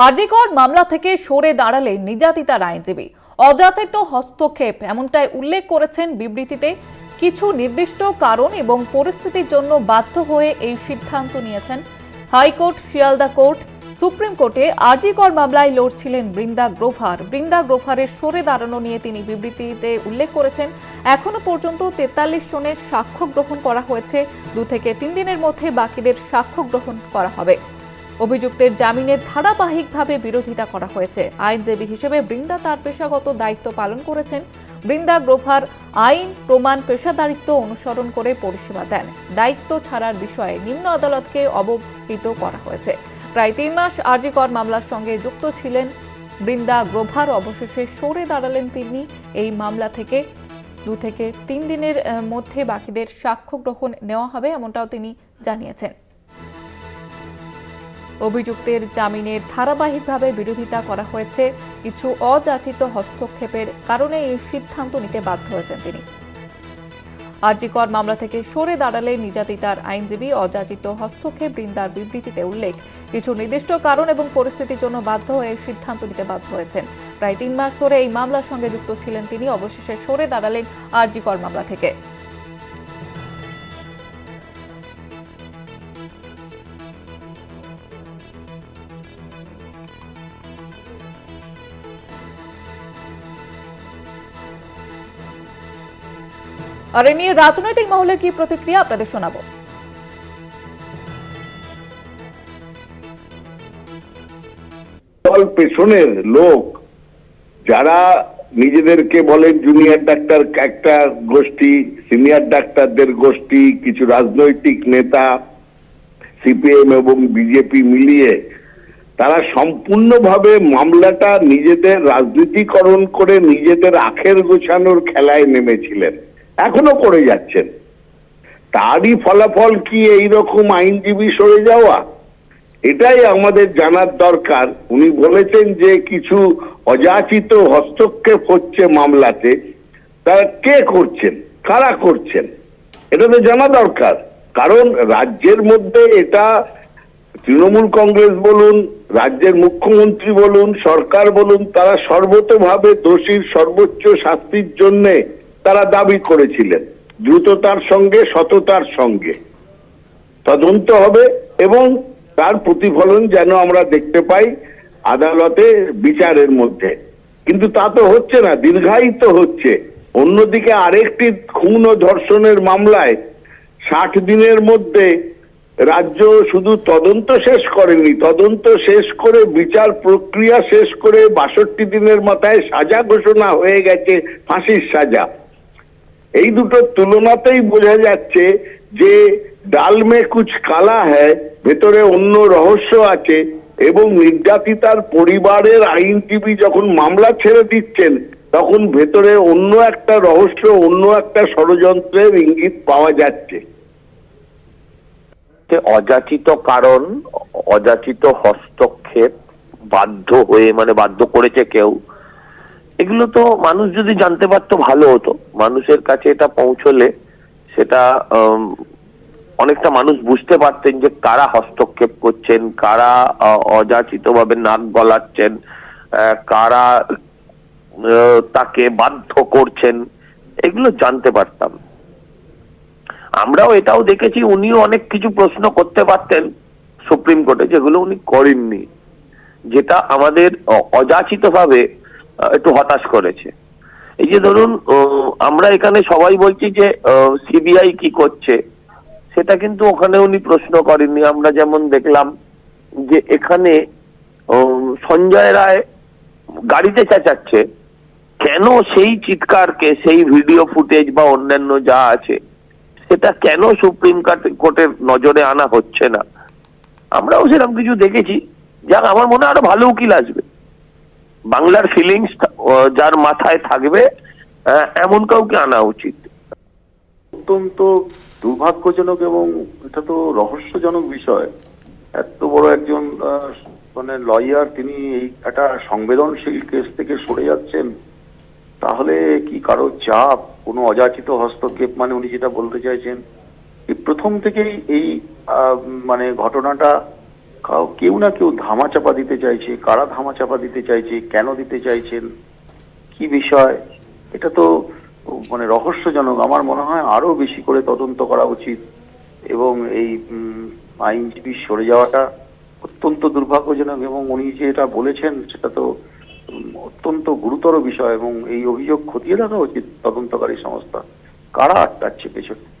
আরজিকর মামলা থেকে সরে দাঁড়ালেন নির্যাতিতার আইনজীবী। অযাচিত হস্তক্ষেপ এমনটাই উল্লেখ করেছেন বিবৃতিতে। কিছু নির্দিষ্ট কারণ এবং পরিস্থিতির জন্য বাধ্য হয়ে এই সিদ্ধান্ত নিয়েছেন। হাইকোর্ট, শিয়ালদা কোর্ট, সুপ্রিম কোর্টে আরজিকর মামলায় লড়ছিলেন বৃন্দা গ্রোভার। বৃন্দা গ্রোভারের সরে দাঁড়ানো নিয়ে তিনি বিবৃতিতে উল্লেখ করেছেন, এখনো পর্যন্ত 43 জনের সাক্ষ্য গ্রহণ করা হয়েছে। 2 থেকে 3 দিনের মধ্যে বাকিদের সাক্ষ্য গ্রহণ করা হবে। অভিযুক্তের জামিনের ধারাবাহিকভাবে বিরোধিতা করা হয়েছে। আইনজীবী হিসেবে বৃন্দা তার পেশাগত দায়িত্ব পালন করেছেন। বৃন্দা গ্রোভার আইন, প্রমাণ, পেশাদারিত্ব অনুসরণ করে পরিষেবা দেন। দায়িত্ব ছাড়ার বিষয়ে নিম্ন আদালতকে অবহিত করা হয়েছে। প্রায় 3 মাস আরজিকর মামলার সঙ্গে যুক্ত ছিলেন বৃন্দা গ্রোভার। অবশেষে সরে দাঁড়ালেন তিনি এই মামলা থেকে। 2 থেকে 3 দিনের মধ্যে বাকিদের সাক্ষ্য গ্রহণ নেওয়া হবে, এমনটাও তিনি জানিয়েছেন। অভিযুক্তের জামিনের ধারাবাহিকভাবে বিরোধিতা করা হয়েছে। কিছু অযাচিত হস্তক্ষেপের কারণে এই সিদ্ধান্ত নিতে বাধ্য হয়েছেন তিনি। আরজিকর মামলা থেকে সরে দাঁড়ালে নির্যাতিতার আইনজীবী। অযাচিত হস্তক্ষেপ বৃন্দার বিবৃতিতে উল্লেখ, কিছু নির্দিষ্ট কারণ এবং পরিস্থিতির জন্য বাধ্য হয়ে সিদ্ধান্ত নিতে বাধ্য হয়েছেন। প্রায় 3 মাস ধরে এই মামলার সঙ্গে যুক্ত ছিলেন তিনি। অবশেষে সরে দাঁড়ালেন আরজিকর মামলা থেকে। আর এ নিয়ে রাজনৈতিক মহলের কি প্রতিক্রিয়া আপনাদের শোনাবো। পেছনের লোক যারা নিজেদেরকে বলেন জুনিয়র ডাক্তার একটা গোষ্ঠী, সিনিয়র ডাক্তারদের গোষ্ঠী, কিছু রাজনৈতিক নেতা, সিপিএম এবং বিজেপি মিলিয়ে তারা সম্পূর্ণভাবে মামলাটা নিজেদের রাজনীতিকরণ করে নিজেদের আখের গোছানোর খেলায় নেমেছিলেন, এখনো করে যাচ্ছেন। তারই ফলাফল কি এইরকম আইনজীবী সরে যাওয়া? এটাই আমাদের জানার দরকার। উনি বলেছেন যে কিছু অযাচিত হস্তক্ষেপ হচ্ছে মামলাতে, তারা কে করছেন, কারা করছেন, এটা তো জানা দরকার। কারণ রাজ্যের মধ্যে এটা তৃণমূল কংগ্রেস বলুন, রাজ্যের মুখ্যমন্ত্রী বলুন, সরকার বলুন, তারা সর্বতোভাবে দোষীর সর্বোচ্চ শাস্তির জন্য তারা দাবি করেছিলেন। দ্রুততার সঙ্গে, সততার সঙ্গে তদন্ত হবে এবং তার প্রতিফলন যেন আমরা দেখতে পাই আদালতে বিচারের মধ্যে। কিন্তু তা তো হচ্ছে না, দীর্ঘায়িত হচ্ছে। অন্যদিকে আরেকটি খুন ও ধর্ষণের মামলায় 60 দিনের মধ্যে রাজ্য শুধু তদন্ত শেষ করেনি, তদন্ত শেষ করে বিচার প্রক্রিয়া শেষ করে 62 দিনের মাথায় সাজা ঘোষণা হয়ে গেছে, ফাঁসির সাজা। এই দুটোর তুলনাতেই বোঝা যাচ্ছে যে ডাল মে কুছ কালা হ্যায়, ভেতরে অন্য রহস্য আছে। এবং নির্যাতিতার পরিবারের আইনজীবী যখন মামলা ছেড়ে দিচ্ছেন তখন ভেতরে অন্য একটা রহস্য, অন্য একটা ষড়যন্ত্রের ইঙ্গিত পাওয়া যাচ্ছে। অযাচিত কারণ, অযাচিত হস্তক্ষেপ, বাধ্য হয়ে মানে বাধ্য করেছে কেউ, এগুলো তো মানুষ যদি জানতে পারতো ভালো হতো। মানুষের কাছে এটা পৌঁছলে সেটা অনেকটা মানুষ বুঝতে পারতেন যে কারা হস্তক্ষেপ করছেন, কারা অযাচিত ভাবে নাক গলাচ্ছেন, কারা তাকে বাধ্য করছেন, এগুলো জানতে পারতাম। আমরাও এটাও দেখেছি, উনিও অনেক কিছু প্রশ্ন করতে পারতেন সুপ্রিম কোর্টে, যেগুলো উনি করেননি, যেটা আমাদের অযাচিত ভাবে একটু হতাশ করেছে। এই যে ধরুন আমরা এখানে সবাই বলছি যে সিবিআই কি করছে, সেটা কিন্তু ওখানে উনি প্রশ্ন করেননি। আমরা যেমন দেখলাম যে এখানে সঞ্জয় রায় গাড়িতে চেঁচাচ্ছে, কেন সেই চিৎকারকে, সেই ভিডিও ফুটেজ বা অন্যান্য যা আছে সেটা কেন সুপ্রিম কোর্টের নজরে আনা হচ্ছে না? আমরাও সেরকম কিছু দেখেছি। যাক, আমার মনে হয় আরো ভালো উকিল আসবে, বাংলার ফিলিংস যার মাথায় থাকবে এমন কাউকে আনা উচিত। অত্যন্ত দুর্ভাগ্যজনক এবং এটা তো রহস্যজনক বিষয়। এত বড় একজন মানে লয়ার, তিনি এই একটা সংবেদনশীল কেস থেকে সরে যাচ্ছেন, তাহলে কি কারো চাপ, কোনো অযাচিত হস্তক্ষেপ? মানে উনি যেটা বলতে চাইছেন, প্রথম থেকেই এই মানে ঘটনাটা কেউ না কেউ ধামাচাপা দিতে চাইছে। কারা ধামাচাপা দিতে চাইছে, কেন দিতে চাইছেন, কি বিষয়, এটা তো মানে রহস্যজনক। আমার মনে হয় আরো বেশি করে তদন্ত করা উচিত এবং এই আইনজীবী সরে যাওয়াটা অত্যন্ত দুর্ভাগ্যজনক। এবং উনি যে এটা বলেছেন সেটা তো অত্যন্ত গুরুতর বিষয় এবং এই অভিযোগ খতিয়ে দেখা উচিত তদন্তকারী সংস্থা। কারা আটকাচ্ছে পেছনে?